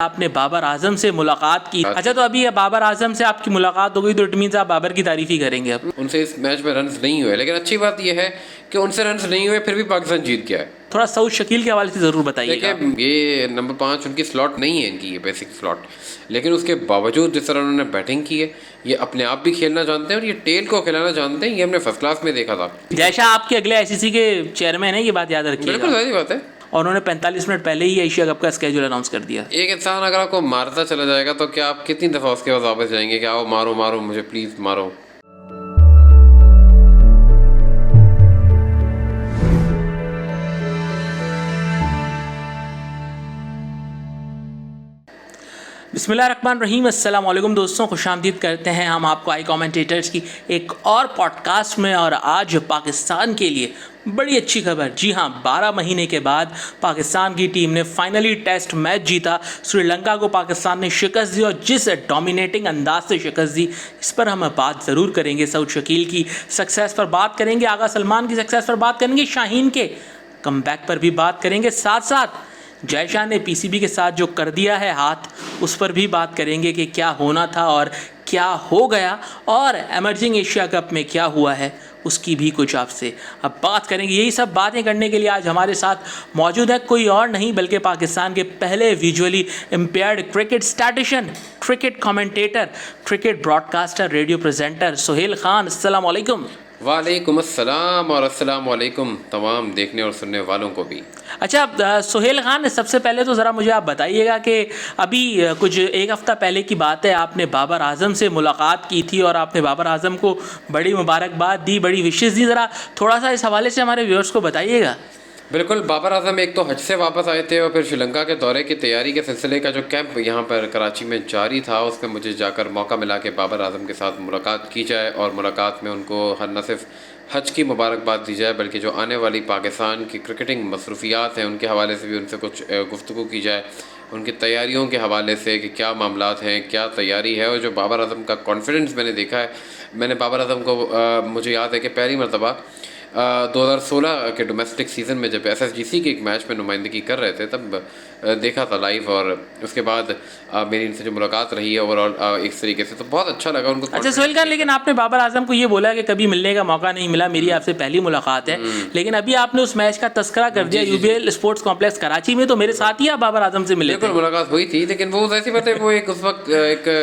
आपने बाबर आजम से मुलाकात की। अच्छा, तो अभी बाबर आजम से आपकी मुलाकात हो गई तो इट मीन्स आप बाबर की तारीफ ही करेंगे अब। उनसे इस मैच में रन्स नहीं हुए, लेकिन अच्छी बात यह है कि उनसे रन्स नहीं हुए फिर भी पाकिस्तान जीत गया है। थोड़ा सऊद शकील के हवाले से ज़रूर बताइएगा। देखिए, ये नंबर 5 उनकी स्लॉट नहीं है, इनकी ये बेसिक स्लॉट, लेकिन उसके बावजूद जिस तरह उन्होंने बैटिंग की है, ये अपने आप भी खेलना जानते हैं और ये टेल को खिलाना जानते हैं। ये हमने फर्स्ट क्लास में देखा था। जैसा आपके अगले आईसीसी के चेयरमैन है, ये बात याद बिल्कुल रखिएगा। सही बात है। और उन्होंने 45 मिनट पहले ही एशिया कप का स्केड्यूल अनाउंस कर दिया। एक इंसान अगर आपको मारता चला जाएगा तो क्या आप कितनी दफ़ा उसके पास वापस जाएंगे कि आओ मारो मारो मुझे, प्लीज़ मारो। बिस्मिल्लाहिर्रहमानिर्रहीम, अस्सलाम वालेकुम दोस्तों, खुशामदीद करते हैं हम आपको आई कमेंटेटर्स की एक और पॉडकास्ट में। और आज पाकिस्तान के लिए बड़ी अच्छी खबर। जी हाँ, 12 महीने के बाद पाकिस्तान की टीम ने फाइनली टेस्ट मैच जीता। श्रीलंका को पाकिस्तान ने शिकस्त दी और जिस डोमिनेटिंग अंदाज से शिकस्त दी, इस पर हम बात ज़रूर करेंगे। सऊद शकील की सक्सेस पर बात करेंगे, आगा सलमान की सक्सेस पर बात करेंगे, शाहीन के कमबैक पर भी बात करेंगे, साथ साथ जयशाह ने पीसीबी के साथ जो कर दिया है हाथ, उस पर भी बात करेंगे कि क्या होना था और क्या हो गया, और एमर्जिंग एशिया कप में क्या हुआ है उसकी भी कुछ आपसे अब बात करेंगे। यही सब बातें करने के लिए आज हमारे साथ मौजूद है कोई और नहीं बल्कि पाकिस्तान के पहले visually impaired cricket statistician, cricket commentator, cricket broadcaster, radio presenter Sohail Khan. अस्सलाम वालेकुम। वालेकुम अस्सलाम और अस्सलाम वालेकुम तमाम देखने और सुनने वालों को भी। अच्छा सोहेल खान, सबसे पहले तो ज़रा मुझे आप बताइएगा कि अभी कुछ एक हफ़्ता पहले की बात है, आपने बाबर आजम से मुलाकात की थी और आपने बाबर आजम को बड़ी मुबारकबाद दी, बड़ी विशेष दी। ज़रा थोड़ा सा इस हवाले से हमारे व्यूअर्स को बताइएगा। बिल्कुल, बाबर आजम एक तो हज से वापस आए थे और फिर श्रीलंका के दौरे की तैयारी के सिलसिले का जो कैंप यहाँ पर कराची में जारी था, उसमें मुझे जाकर मौका मिला कि बाबर आजम के साथ मुलाकात की जाए और मुलाकात में उनको न सिर्फ हज की मुबारकबाद दी जाए बल्कि जो आने वाली पाकिस्तान की क्रिकेटिंग मसरूफियात हैं उनके हवाले से भी उनसे कुछ गुफ्तगू की जाए, उनकी तैयारियों के हवाले से कि क्या मामलात हैं, क्या तैयारी है। और जो बाबर आजम का कॉन्फिडेंस मैंने देखा है, मैंने बाबर आजम को मुझे याद है कि पहली मरतबा 2016 के डोमेस्टिक सीज़न में जब SSGC के एक मैच में नुमाइंदगी कर रहे थे तब देखा था लाइव, और उसके बाद मेरी इनसे जो मुलाकात रही है ओवरऑल एक तरीके से तो बहुत अच्छा लगा उनको। अच्छा सोहेल खान, लेकिन आपने बाबर आजम को ये बोला कि कभी मिलने का मौका नहीं मिला, मेरी आपसे पहली मुलाकात है, लेकिन अभी आपने उस मैच का तस्करा कर दिया UBL स्पोर्ट्स कॉम्प्लेक्स कराची में, तो मेरे साथ ही आप बाबर आजम से मिले थे। बिल्कुल मुलाकात हुई थी, लेकिन वो ऐसी बात है, वो एक उस वक्त एक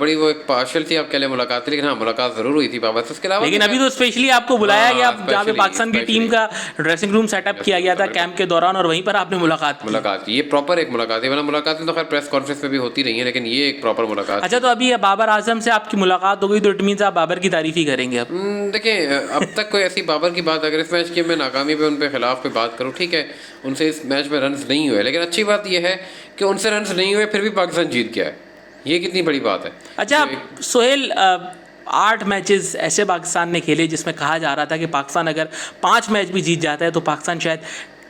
बड़ी वो एक पार्शल थी आप कह लें मुलाकात थी, लेकिन हाँ मुलाकात ज़रूर हुई थी बाबर से। उसके अलावा लेकिन अभी तो स्पेशली आपको बुलाया गया, जहाँ पे पाकिस्तान की टीम का ड्रेसिंग रूम सेटअप किया गया था कैंप के दौरान, और वहीं पर आपने मुलाकात की। ये प्रॉपर एक मुलाकात है, वरना मुलाकातें तो खैर प्रेस कॉन्फ्रेंस में भी होती रही हैं, लेकिन ये एक प्रॉपर मुलाकात। अच्छा, तो अभी बाबर आजम से आपकी मुलाकात हो गई तो इट मीन्स आप बाबर की तारीफ ही करेंगे अब। देखिए, अब तक कोई ऐसी बाबर की बात, अगर इस मैच की मैं नाकामी पे उन पे खिलाफ पे बात करूँ, ठीक है, उनसे इस मैच में रन्स नहीं हुए, लेकिन अच्छी बात यह है कि उनसे रन्स नहीं हुए फिर भी पाकिस्तान जीत गया है। ये कितनी बड़ी बात है। अच्छा सोहेल, 8 मैचेस ऐसे पाकिस्तान ने खेले जिसमें कहा जा रहा था कि पाकिस्तान अगर 5 मैच भी जीत जाता है तो पाकिस्तान शायद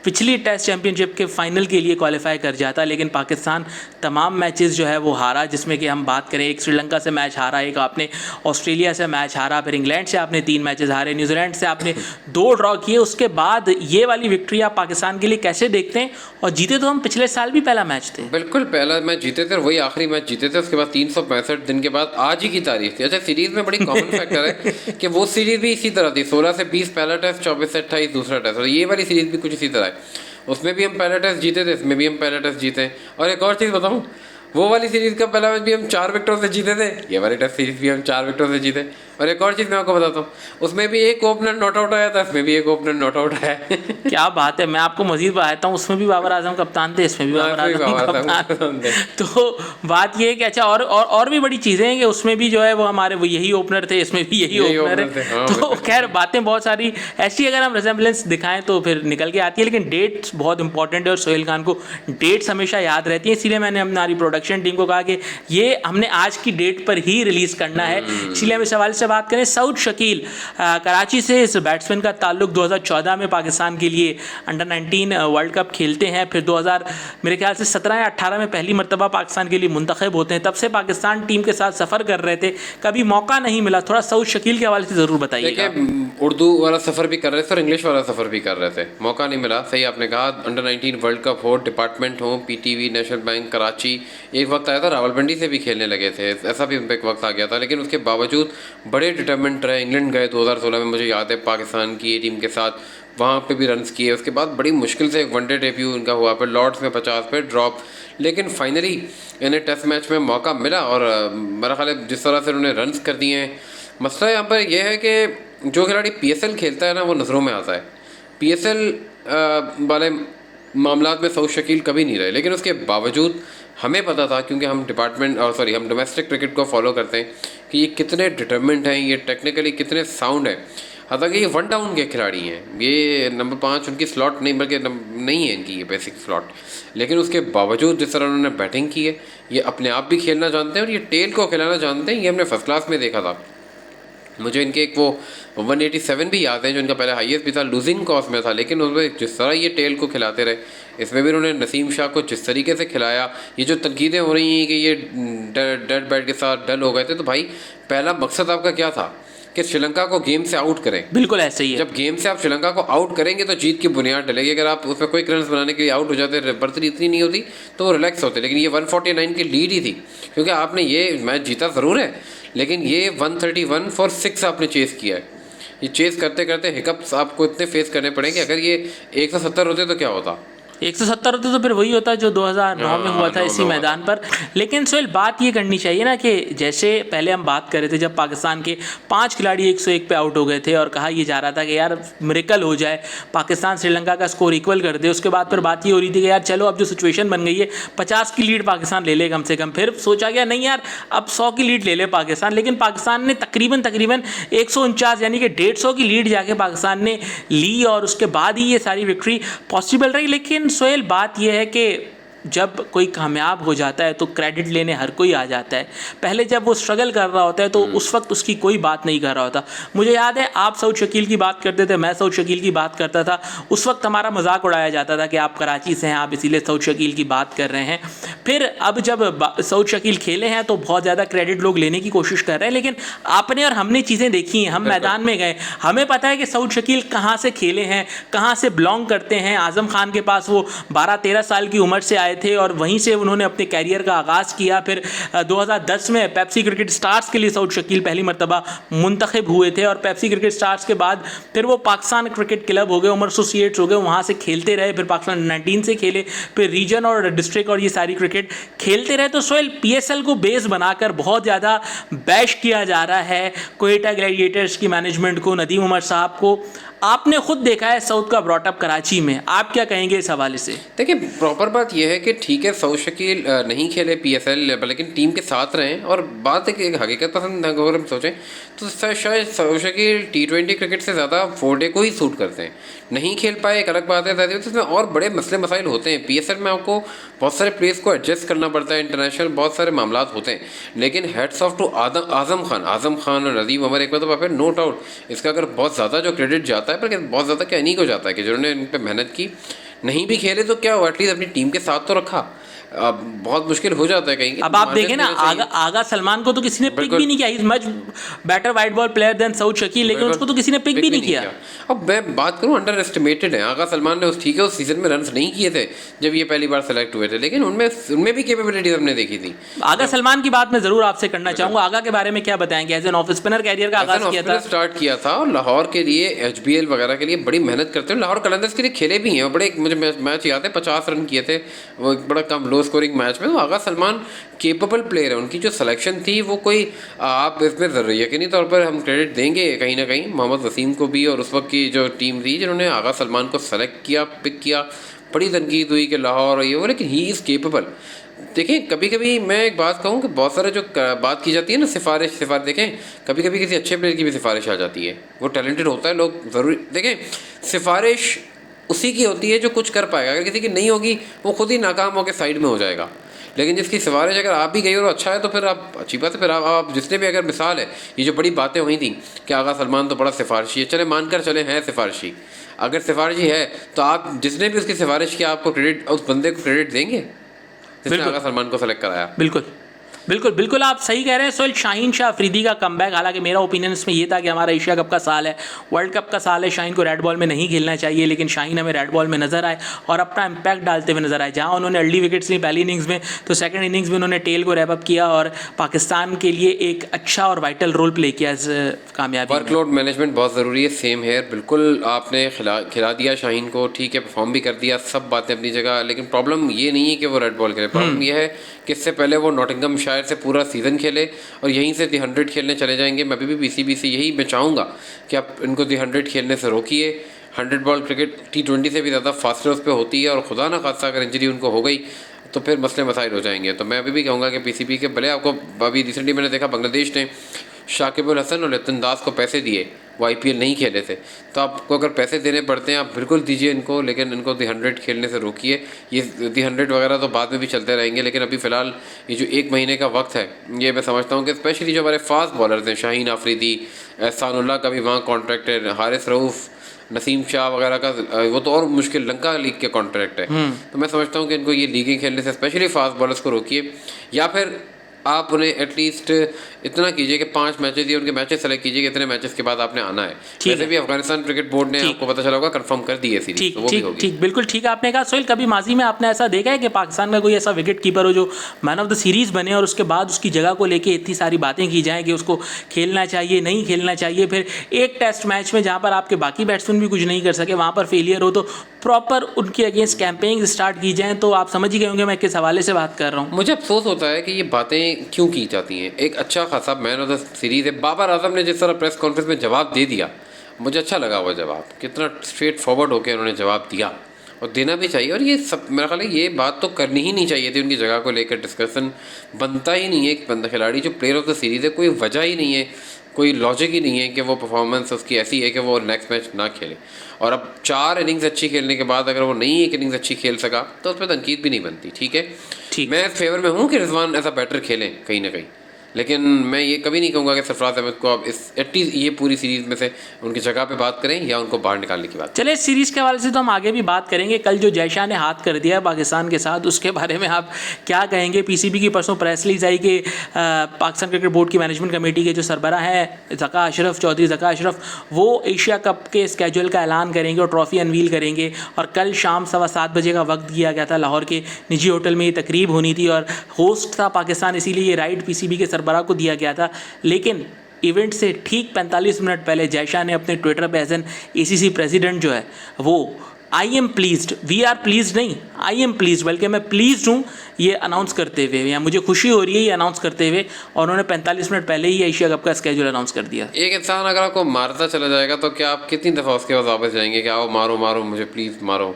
पिछली टेस्ट चैंपियनशिप के फाइनल के लिए क्वालिफाई कर जाता, लेकिन पाकिस्तान तमाम मैचेस जो है वो हारा, जिसमें कि हम बात करें एक श्रीलंका से मैच हारा, एक आपने ऑस्ट्रेलिया से मैच हारा, फिर इंग्लैंड से आपने 3 मैचेस हारे, न्यूजीलैंड से आपने 2 ड्रॉ किए। उसके बाद ये वाली विक्ट्री आप पाकिस्तान के लिए कैसे देखते हैं? और जीते तो हम पिछले साल भी पहला मैच थे। बिल्कुल पहला मैच जीते थे और वही आखिरी मैच जीते थे, उसके बाद 365 दिन के बाद आज ही की तारीख थी। अच्छा, सीरीज़ में बड़ी कॉमन फैक्टर है कि वो सीरीज़ भी इसी तरह थी, 16 से 20 पहला टेस्ट, 24 से 28 दूसरा टेस्ट, और ये वाली सीरीज़ भी कुछ इसी तरह है। उसमें भी हम पहला टेस्ट जीते थे, इसमें भी हम पहला टेस्ट जीते। और एक और चीज़ बताऊँ, वो वाली सीरीज़ का पहला मैच भी हम 4 विकेटों से जीते थे, ये वाली टेस्ट सीरीज़ भी हम 4 विकेटों से जीते। और एक और चीज़ मैं आपको बताता हूँ, उसमें भी एक ओपनर नॉट आउट आया था, इसमें भी एक ओपनर नॉट आउट आया। क्या बात है, मैं आपको मजीद बताता हूँ, उसमें भी बाबर आजम कप्तान थे, इसमें भी बाबर आजम कप्तान थे। तो बात ये है कि अच्छा और भी बड़ी चीज़ें हैं कि उसमें भी जो है वो हमारे वो यही ओपनर थे, इसमें भी यही ओपनर है। तो खैर बातें बहुत सारी ऐसी अगर हम रिजेम्बलेंस दिखाएं तो फिर निकल के आती है, लेकिन डेट्स बहुत इंपॉर्टेंट है और सोहेल खान को डेट्स हमेशा याद रहती है, इसीलिए मैंने हमारी प्रोडक्शन टीम को कहा कि ये हमने आज की डेट पर ही रिलीज़ करना है। इसलिए हम इस सवाल से से बात करें सऊद शकील, कराची से इस बैट्समैन का ताल्लुक 2014 में पाकिस्तान के लिए अंडर 19 वर्ल्ड कप खेलते हैं, फिर 2000 मेरे ख्याल से 17 या 18 में पहली मरतबा पाकिस्तान के लिए मुंतखब होते हैं। तब से पाकिस्तान टीम के साथ सफ़र कर रहे थे, कभी मौका नहीं मिला। थोड़ा सऊद शकील के हवाले से ज़रूर बताइएगा। उर्दू वाला सफ़र भी कर रहे थे और इंग्लिश वाला सफ़र भी कर रहे थे, मौका नहीं मिला। सही आपने कहा, अंडर 19 वर्ल्ड कप हो, डिपार्टमेंट हो, PTV, नेशनल बैंक, कराची, एक वक्त आया था रावलपिंडी से भी खेलने लगे थे, ऐसा भी उन पर एक वक्त आ गया था, लेकिन उसके बावजूद बड़े डिटरमेंट रहे। इंग्लैंड गए 2016 में, मुझे याद है, पाकिस्तान की टीम के साथ, वहाँ पे भी रन्स किए। उसके बाद बड़ी मुश्किल से एक वनडे डेब्यू उनका हुआ, फिर लॉर्ड्स में 50 पे ड्रॉप, लेकिन फाइनली इन्हें टेस्ट मैच में मौका मिला और मेरा ख्याल है जिस तरह से उन्होंने रन्स कर दिए हैं। मसला यहाँ पर यह है कि जो खिलाड़ी PSL खेलता है ना, वो नज़रों में आता है। PSL वाले मामलात में सऊद शकील कभी नहीं रहे, लेकिन उसके बावजूद हमें पता था, क्योंकि हम हम डोमेस्टिक क्रिकेट को फॉलो करते हैं, कि ये कितने डिटरमेंट हैं, ये टेक्निकली कितने साउंड हैं। हालांकि ये 1 डाउन के खिलाड़ी हैं, ये नंबर 5 उनकी स्लॉट नहीं, बल्कि नहीं है इनकी ये बेसिक स्लॉट, लेकिन उसके बावजूद जिस तरह उन्होंने बैटिंग की है, ये अपने आप भी खेलना जानते हैं और ये टेल को खिलाना जानते हैं। ये हमने फर्स्ट क्लास में देखा था। मुझे इनके एक वो 187 भी याद है, जो इनका पहले हाईएस्ट भी था, लूजिंग कॉस्ट में था, लेकिन उसमें जिस तरह ये टेल को खिलाते रहे, इसमें भी उन्होंने नसीम शाह को जिस तरीके से खिलाया। ये जो तनकीदें हो रही हैं कि ये डेड बैट के साथ डल हो गए थे, तो भाई पहला मकसद आपका क्या था कि श्रीलंका को गेम से आउट करें। बिल्कुल ऐसे ही है। जब गेम से आप श्रीलंका को आउट करेंगे तो जीत की बुनियाद डलेगी। अगर आप उसमें कोई रन बनाने के लिए आउट हो जाते, बढ़तरी इतनी नहीं होती, तो वो रिलैक्स होते। लेकिन ये 149 की लीड ही थी, क्योंकि आपने ये मैच जीता ज़रूर है, लेकिन ये 131 for 6 आपने चेस किया है। ये चेस करते करते हिकअप्स आपको इतने फेस करने पड़ेंगे। अगर ये 170 होते तो क्या होता? 170 होते तो फिर वही होता जो 2009 में हुआ था इसी मैदान पर। लेकिन सोहेल, बात ये करनी चाहिए ना कि जैसे पहले हम बात कर रहे थे, जब पाकिस्तान के 5 खिलाड़ी 101 पे आउट हो गए थे और कहा ये जा रहा था कि यार मिरेकल हो जाए, पाकिस्तान श्रीलंका का स्कोर इक्वल कर दे। उसके बाद फिर बात ये हो रही थी कि यार चलो अब जो सिचुएशन बन गई है, 50 की लीड पाकिस्तान ले ले कम से कम। फिर सोचा गया नहीं यार, अब 100 की लीड ले ले पाकिस्तान। लेकिन पाकिस्तान ने तकरीबन 149 यानी कि 150 की लीड जाके पाकिस्तान ने ली और उसके बाद ही ये सारी विक्ट्री पॉसिबल रही। लेकिन सोहेल, बात यह है कि जब कोई कामयाब हो जाता है तो क्रेडिट लेने हर कोई आ जाता है। पहले जब वो स्ट्रगल कर रहा होता है तो उस वक्त उसकी कोई बात नहीं कर रहा होता। मुझे याद है आप सऊद शकील की बात करते थे, मैं सऊद शकील की बात करता था, उस वक्त हमारा मजाक उड़ाया जाता था कि आप कराची से हैं, आप इसीलिए सऊद शकील की बात कर रहे हैं। फिर अब जब सऊद शकील खेले हैं तो बहुत ज़्यादा क्रेडिट लोग लेने की कोशिश कर रहे हैं, लेकिन आपने और हमने चीज़ें देखी हैं, हम मैदान में गए, हमें पता है कि सऊद शकील कहाँ से खेले हैं, कहाँ से बिलोंग करते हैं। आज़म खान के पास वो 12-13 साल की उम्र से आए थे और वहीं से उन्होंने अपने कैरियर का आगाज़ किया। फिर 2010 में पेप्सी क्रिकेट स्टार्स के लिए सऊद शकील पहली मरतबा मुंतखब हुए थे और पेप्सी क्रिकेट स्टार्स के बाद फिर वो पाकिस्तान क्रिकेट क्लब हो गए, उमर एसोसिएट्स हो गए, वहाँ से खेलते रहे। फिर पाकिस्तान 19 से खेले, फिर रीजन और डिस्ट्रिक्ट और ये सारी क्रिकेट खेलते रहे। तो सोहेल, PSL को बेस बनाकर बहुत ज़्यादा बैश किया जा रहा है कोयटा ग्लैडिएटर्स की मैनेजमेंट को, नदीम उमर साहब को। आपने खुद देखा है सऊद का ब्रॉटअप कराची में, आप क्या कहेंगे इस हवाले से? देखिए, प्रॉपर बात यह है कि ठीक है सऊद शकील नहीं खेले PSL, लेकिन टीम के साथ रहें। और बात है कि हकीकत पसंद अगर हम सोचें तो शायद सऊद शकील T20 क्रिकेट से ज़्यादा 4-डे को ही सूट करते हैं। नहीं खेल पाए एक अलग बात है, तो इसमें और बड़े मसले मसाइल होते हैं। PSL में आपको बहुत सारे प्लेयर्स को एडजस्ट करना पड़ता है, इंटरनेशनल बहुत सारे मामला होते हैं। लेकिन heads of to Azam Khan और नदीम उमर, एक मतलब आप नो डाउट इसका अगर बहुत ज़्यादा जो क्रेडिट जाता है, पर बहुत ज़्यादा क्या नहीं को जाता है कि जिन्होंने इन पर मेहनत की। नहीं भी खेले तो क्या हुआ, एटलीस्ट अपनी टीम के साथ तो रखा। अब बहुत मुश्किल हो जाता है कहीं। अब आप देखें ना, आगा सलमान को तो किसी ने पिक भी नहीं किया, is much better white ball player than Saud Shakeel, लेकिन उसको तो किसी ने पिक भी नहीं किया। अब मैं बात करूं, अंडर एस्टिमेटेड है आगा सलमान ने। ठीक है, उस सीजन में रन्स नहीं किए थे जब ये पहली बार सेलेक्ट हुए थे, लेकिन उनमें भी कैपेबिलिटीज हमने देखी थी। आगा सलमान की बात मैं जरूर आपसे करना चाहूंगा। आगा के बारे में क्या बताएंगे? As an off spinner career का आगाज किया था, स्टार्ट किया था और लाहौर के लिए HBL वगैरह के लिए बड़ी मेहनत करते हैं। लाहौर कलंदर्स के लिए खेले भी हैं और बड़े, मुझे मैच याद है 50 रन किए थे वो, बड़ा कम लो स्कोरिंग मैच में। आगा सलमान केपेबल प्लेयर है। उनकी जो सिलेक्शन थी वो कोई, आप इसमें यकीनी तौर पर हम क्रेडिट देंगे कहीं ना कहीं मोहम्मद वसीम को भी और उस वक्त की जो टीम थी जिन्होंने आगा सलमान को सेलेक्ट किया, पिक किया। बड़ी तनकीद हुई कि लाहौर और ये वो, लेकिन ही इज़ केपेबल। देखें, कभी कभी मैं एक बात कहूँ कि बहुत सारे जो बात की जाती है ना सिफारिश, देखें कभी कभी किसी अच्छे प्लेयर की भी सिफारिश आ जाती है। वो टैलेंटेड होता है, लोग ज़रूरी देखें, सिफारिश उसी की होती है जो कुछ कर पाएगा। अगर किसी की नहीं होगी वो खुद ही नाकाम होकर साइड में हो जाएगा। लेकिन जिसकी सिफारिश अगर आप भी गई और अच्छा है तो फिर आप अच्छी बात है, फिर आप जिसने भी, अगर मिसाल है ये जो बड़ी बातें हुई थी कि आगा सलमान तो बड़ा सिफारिशी है, चले मानकर चले हैं सिफारिशी, अगर सिफारिशी है तो आप जिसने भी उसकी सिफारिश की आपको क्रेडिट, उस बंदे को क्रेडिट देंगे जिसने आगा सलमान को सेलेक्ट कराया? बिल्कुल बिल्कुल बिल्कुल, आप सही कह रहे हैं सोहेल। शाहीन शाह अफरीदी का कमबैक, हालांकि मेरा ओपिनियन इसमें ये था कि हमारा एशिया कप का साल है, वर्ल्ड कप का साल है, शाहीन को रेड बॉल में नहीं खेलना चाहिए, लेकिन शाहीन हमें रेड बॉल में नजर आए और अपना इम्पैक्ट डालते हुए नजर आए। जहां उन्होंने अर्ली विकेट्स ली पहली इनिंग्स में, तो सेकंड इनिंग्स में उन्होंने टेल को रैप अप किया और पाकिस्तान के लिए एक अच्छा और वाइटल रोल प्ले किया इस कामयाबी में। वर्कलोड मैनेजमेंट बहुत ज़रूरी है, सेम हेयर, बिल्कुल आपने खिला दिया शाहीन को, ठीक है, परफॉर्म भी कर दिया, सब बातें अपनी जगह, लेकिन प्रॉब्लम ये नहीं है कि वो रेड बॉल खेले, प्रॉब्लम ये है कि इससे पहले वो नॉटिंघमशायर से पूरा सीज़न खेले और यहीं से दी 100 खेलने चले जाएंगे। मैं अभी भी पीसीबी से यही मैं चाहूँगा कि आप इनको दी 100 खेलने से रोकिए। 100 बॉल क्रिकेट T20 से भी ज़्यादा फास्टर उस पर होती है और खुदा ना खासा अगर इंजरी उनको हो गई तो फिर मसले मसाइल हो जाएंगे। तो मैं अभी भी कहूँगा कि पीसीबी के, भले आपको अभी रिसेंटली मैंने देखा बांग्लादेश ने शाकिब अल हसन और लितन दास को पैसे दिए, वो IPL नहीं खेले थे, तो आपको अगर पैसे देने पड़ते हैं आप बिल्कुल दीजिए इनको, लेकिन इनको दी 100 खेलने से रोकिए। ये दी 100 वगैरह तो बाद में भी चलते रहेंगे, लेकिन अभी फ़िलहाल ये जो 1 महीने का वक्त है, ये मैं समझता हूँ कि स्पेशली जो हमारे फास्ट बॉलर्स हैं, शाहीन आफरीदी, एहसानुल्लाह का भी वहाँ कॉन्ट्रैक्ट है, हारिस रऊफ़, नसीम शाह वगैरह का, वो तो और मुश्किल, लंका लीग के कॉन्ट्रैक्ट है। तो मैं समझता हूँ कि इनको ये लीगें खेलने से स्पेशली फास्ट बॉलर्स को रोकिए, या फिर आप उन्हें एटलीस्ट इतना कीजिए कि 5 मैचेस दिए, उनके मैचेस सेलेक्ट कीजिए कि इतने मैचेस के बाद आपने आना है। वैसे भी अफगानिस्तान क्रिकेट बोर्ड ने, आपको पता चला होगा, कंफर्म कर दी है सीरीज, तो वो भी होगी। ठीक, बिल्कुल ठीक आपने कहा सोहेल। कभी माजी में आपने ऐसा देखा है कि पाकिस्तान का कोई ऐसा विकेट कीपर हो जो मैन ऑफ द सीरीज़ बने और उसके बाद उसकी जगह को लेके इतनी सारी बातें की जाएँ कि उसको खेलना चाहिए, नहीं खेलना चाहिए, फिर एक टेस्ट मैच में जहाँ पर आपके बाकी बैट्समैन भी कुछ नहीं कर सके वहाँ पर फेलियर हो तो प्रॉपर उनके अगेंस्ट कैंपेनिंग स्टार्ट की जाए? तो आप समझ ही गए होंगे मैं किस हवाले से बात कर रहा हूँ। मुझे अफसोस होता है कि ये बातें क्यों की जाती हैं। एक अच्छा खासा मैन ऑफ द सीरीज़ है, बाबर आजम ने जिस तरह प्रेस कॉन्फ्रेंस में जवाब दे दिया, मुझे अच्छा लगा वो जवाब, कितना स्ट्रेट फॉरवर्ड होकर उन्होंने जवाब दिया, और देना भी चाहिए। और ये सब मेरा ख्याल है ये बात तो करनी ही नहीं चाहिए थी, उनकी जगह को लेकर डिस्कशन बनता ही नहीं है। एक बंदा खिलाड़ी जो प्लेयर ऑफ द सीरीज़ है, कोई वजह ही नहीं है, कोई लॉजिक ही नहीं है कि वो परफॉर्मेंस उसकी ऐसी है कि वो नेक्स्ट मैच ना खेले। और अब 4 इनिंग्स अच्छी खेलने के बाद अगर वो नहीं 1 इनिंग्स अच्छी खेल सका तो उस पर तनकीद भी नहीं बनती। ठीक है, मैं इस फेवर में हूँ कि रिजवान ऐसा बैटर खेलें कहीं ना कहीं, लेकिन मैं ये कभी नहीं कहूँगा कि सरफराज अहमद को आप इस एटलीस्ट ये पूरी सीरीज़ में से उनकी जगह पे बात करें या उनको बाहर निकालने की बात। चले, इस सीरीज़ के हवाले से तो हम आगे भी बात करेंगे। कल जो जय शाह ने हाथ कर दिया पाकिस्तान के साथ, उसके बारे में आप क्या कहेंगे? पीसीबी की परसों प्रेस रिलीज आई कि पाकिस्तान क्रिकेट बोर्ड की मैनेजमेंट कमेटी के जो सरबराह हैं ज़का अशरफ, चौधरी ज़का अशरफ, वो एशिया कप के स्केड्यूल का ऐलान करेंगे और ट्रॉफी अनवील करेंगे। और कल शाम 7:15 बजे का वक्त दिया गया था, लाहौर के निजी होटल में ये तकरीब होनी थी और होस्ट था पाकिस्तान, इसीलिए ये राइट पीसीबी के सरबराह को दिया गया था। लेकिन इवेंट से ठीक 45 मिनट पहले जय शाह ने अपने ट्विटर पे एज एन ACC प्रेसिडेंट जो है वो I am pleased, we are pleased नहीं, आई एम प्लीज्ड, बल्कि मैं प्लीज्ड हूँ, ये अनाउंस करते हुए, या मुझे खुशी हो रही है ये अनाउंस करते हुए, और उन्होंने 45 मिनट पहले ही एशिया कप का स्केड्यूल अनाउंस कर दिया। एक इंसान अगर आपको मारता चला जाएगा तो क्या आप कितनी दफ़ा उसके बाद वापस जाएंगे कि आओ मारो मारो मुझे, प्लीज़ मारो?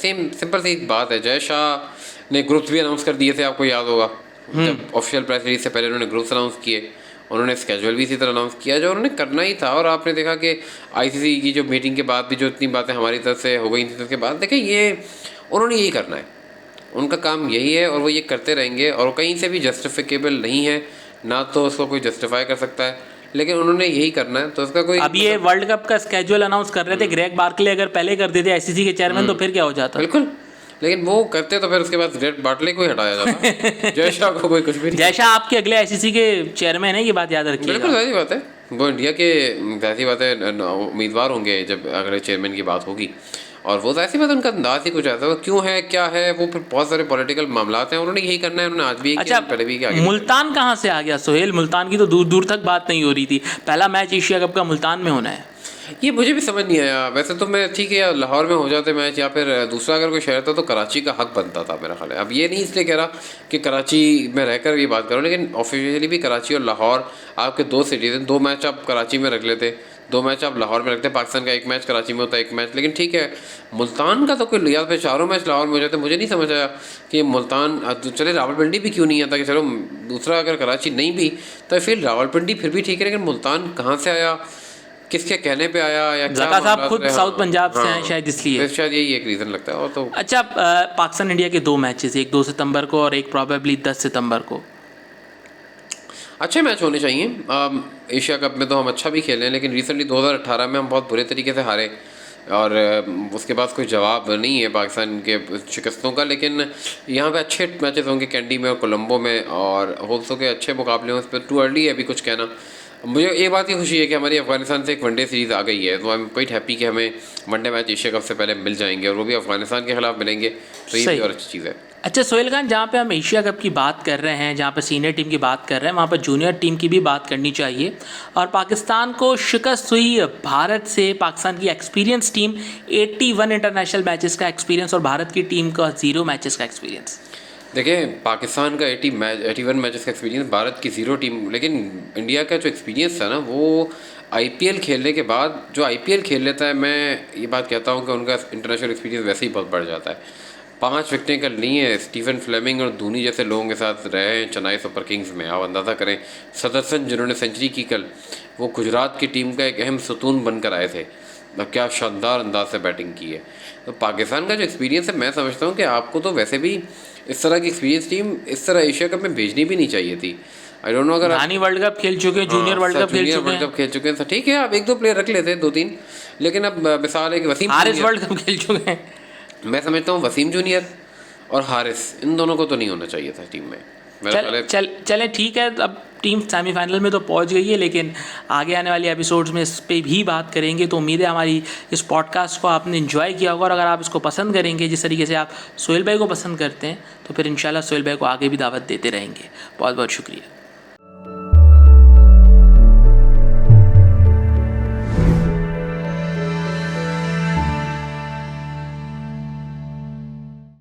सेम सिंपल सी बात है। जय शाह ने ग्रुप्स भी अनाउंस कर दिए थे, आपको याद होगा, जब ऑफिशियल प्रेस रिलीज से पहले उन्होंने ग्रुप्स अनाउंस किए, उन्होंने स्केड्यूल भी इसी तरह अनाउंस किया जो उन्होंने करना ही था। और आपने देखा कि ICC की जो मीटिंग के बाद भी जो इतनी बातें हमारी तरफ से हो गई थी, उसके बाद देखिए ये उन्होंने यही करना है, उनका काम यही है और वो ये करते रहेंगे। और कहीं से भी जस्टिफिकेबल नहीं है, ना तो उसको कोई जस्टिफाई कर सकता है, लेकिन उन्होंने यही करना है। तो उसका कोई, अब ये वर्ल्ड कप का स्केड्यूल अनाउंस कर रहे थे, ग्रेग बार्कले अगर पहले कर देते ICC के चेयरमैन तो फिर क्या हो जाता? बिल्कुल, लेकिन वो करते तो फिर उसके बाद ग्रेग बार्कले को ही हटाया जाता। जय शाह को कोई कुछ भी नहीं। जय शाह आपके अगले ICC के चेयरमैन है, ये बात याद रखिएगा। बिल्कुल ऐसी बात है, वो इंडिया के ऐसी बात है उम्मीदवार होंगे जब अगले चेयरमैन की बात होगी, और वो ऐसी बात उनका अंदाज ही कुछ ऐसा है, क्यों है क्या है, वो फिर बहुत सारे पॉलिटिकल मामलात हैं, उन्होंने यही करना है, उन्होंने आज भी अच्छा, पहले भी किया। मुल्तान कहाँ से आ गया सोहेल? मुल्तान की तो दूर दूर तक बात नहीं हो रही थी, पहला मैच एशिया कप का मुल्तान में होना है। ये मुझे भी समझ नहीं आया। वैसे तो मैं ठीक है यार, लाहौर में हो जाते मैच या फिर दूसरा अगर कोई शहर था तो कराची का हक बनता था मेरा ख्याल है। अब ये नहीं इसलिए कह रहा कि कराची में रहकर ये बात करो, लेकिन ऑफिशियली भी कराची और लाहौर आपके 2 सिटीज़ हैं, 2 मैच आप कराची में रख लेते, 2 मैच आप लाहौर में रखते, पाकिस्तान का 1 मैच कराची में होता है 1 मैच। लेकिन ठीक है, मुल्तान का तो कोई लिया पे 4 मैच लाहौर में हो जाते। मुझे नहीं समझ आया कि मुल्तान, चले रावलपिंडी भी क्यों नहीं आता, कि चलो दूसरा अगर कराची नहीं भी तो फिर रावलपिंडी फिर भी ठीक है, लेकिन मुल्तान कहाँ से आया, किसके कहने पे आया या क्या जका साहब मामला खुद रहे? साउथ पंजाब से हैं हाँ, शायद इसलिए। तो शायद यही एक रीज़न लगता है। और तो अच्छा, पाकिस्तान इंडिया के 2 मैचेस, एक 2 सितंबर को और एक प्रॉबेबली 10 सितंबर को। अच्छे मैच होने चाहिए। एशिया कप में तो हम अच्छा भी खेले हैं, लेकिन रिसेंटली 2018 में हम बहुत बुरे तरीके से हारे और उसके बाद कोई जवाब नहीं है पाकिस्तान के शिकस्तों का। लेकिन यहाँ पे अच्छे मैचेस होंगे कैंडी में और कोलंबो में, और होप्स के अच्छे मुकाबले हों। इस पर टू अर्ली है अभी कुछ कहना। मुझे एक बात की खुशी है कि हमारी अफगानिस्तान से एक वनडे सीरीज़ आ गई है, तो आई एम क्वाइट हैप्पी कि हमें वनडे मैच एशिया कप से पहले मिल जाएंगे और वो भी अफगानिस्तान के खिलाफ मिलेंगे, तो ये भी सही। और अच्छी चीज़ है। अच्छा सोहेल खान, जहाँ पे हम एशिया कप की बात कर रहे हैं, जहाँ पे सीनियर टीम की बात कर रहे हैं, वहाँ पर जूनियर टीम की भी बात करनी चाहिए। और पाकिस्तान को शिकस्त हुई भारत से। पाकिस्तान की एक्सपीरियंस टीम 81 इंटरनेशनल मैचेस का एक्सपीरियंस और भारत की टीम का 0 मैचेस का एक्सपीरियंस। देखिए, पाकिस्तान का 81 मैचेस का एक्सपीरियंस, भारत की 0 टीम। लेकिन इंडिया का जो एक्सपीरियंस था ना, वो आईपीएल खेलने के बाद जो आईपीएल खेल लेता है, मैं ये बात कहता हूँ कि उनका इंटरनेशनल एक्सपीरियंस वैसे ही बहुत बढ़ जाता है। 5 विकेटें कर ली हैं स्टीफन फ्लेमिंग और धोनी जैसे लोगों के साथ रहे हैं चेन्नई सुपर किंग्स में। आप अंदाज़ा करें, सदरसन जिन्होंने सेंचुरी की कल, वो गुजरात की टीम का एक अहम सतून बनकर आए थे। क्या शानदार अंदाज से बैटिंग की है। तो पाकिस्तान का जो एक्सपीरियंस है, मैं समझता हूँ कि आपको तो वैसे भी इस तरह की एक्सपीरियंस टीम इस तरह एशिया कप में भेजनी भी नहीं चाहिए थी। आई डोंट नो, अगर धानी वर्ल्ड कप खेल चुके हैं, जूनियर वर्ल्ड कप खेल चुके हैं, खेल चुके हैं, ठीक है, आप 1-2 प्लेयर रख लेते 2-3। लेकिन अब मिसाल है कि Wasim Haris junior, world cup खेल चुके हैं। मैं समझता हूँ वसीम जूनियर और हारिस, इन दोनों को तो नहीं होना चाहिए था टीम में। चले ठीक है, अब टीम सेमीफाइनल में तो पहुंच गई है, लेकिन आगे आने वाले एपिसोड्स में इस पे भी बात करेंगे। तो उम्मीद है हमारी इस पॉडकास्ट को आपने एंजॉय किया होगा, और अगर आप इसको पसंद करेंगे जिस तरीके से आप सोहेल भाई को पसंद करते हैं, तो फिर इंशाल्लाह सोहेल भाई को आगे भी दावत देते रहेंगे। बहुत बहुत शुक्रिया।